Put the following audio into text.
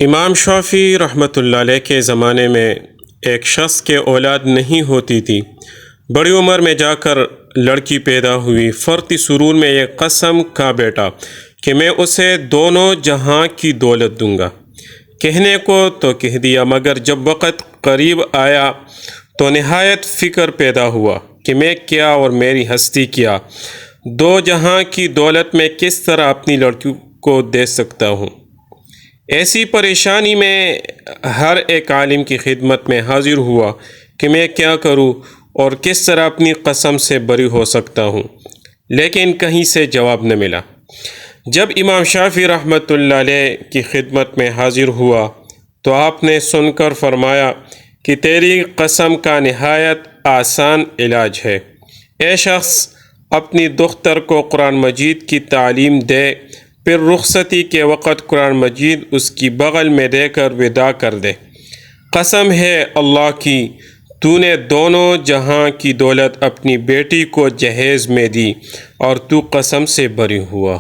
امام شافعی رحمۃ اللہ علیہ کے زمانے میں ایک شخص کے اولاد نہیں ہوتی تھی۔ بڑی عمر میں جا کر لڑکی پیدا ہوئی۔ فرط سرور میں یہ قسم کھا بیٹھا کہ میں اسے دونوں جہاں کی دولت دوں گا۔ کہنے کو تو کہہ دیا، مگر جب وقت قریب آیا تو نہایت فکر پیدا ہوا کہ میں کیا اور میری ہستی کیا، دو جہاں کی دولت میں کس طرح اپنی لڑکی کو دے سکتا ہوں۔ ایسی پریشانی میں ہر ایک عالم کی خدمت میں حاضر ہوا کہ میں کیا کروں اور کس طرح اپنی قسم سے بری ہو سکتا ہوں، لیکن کہیں سے جواب نہ ملا۔ جب امام شافعی رحمۃ اللہ علیہ کی خدمت میں حاضر ہوا تو آپ نے سن کر فرمایا کہ تیری قسم کا نہایت آسان علاج ہے۔ اے شخص، اپنی دختر کو قرآن مجید کی تعلیم دے، پھر رخصتی کے وقت قرآن مجید اس کی بغل میں دے کر وداع کر دے۔ قسم ہے اللہ کی، تو نے دونوں جہاں کی دولت اپنی بیٹی کو جہیز میں دی اور تو قسم سے بری ہوا۔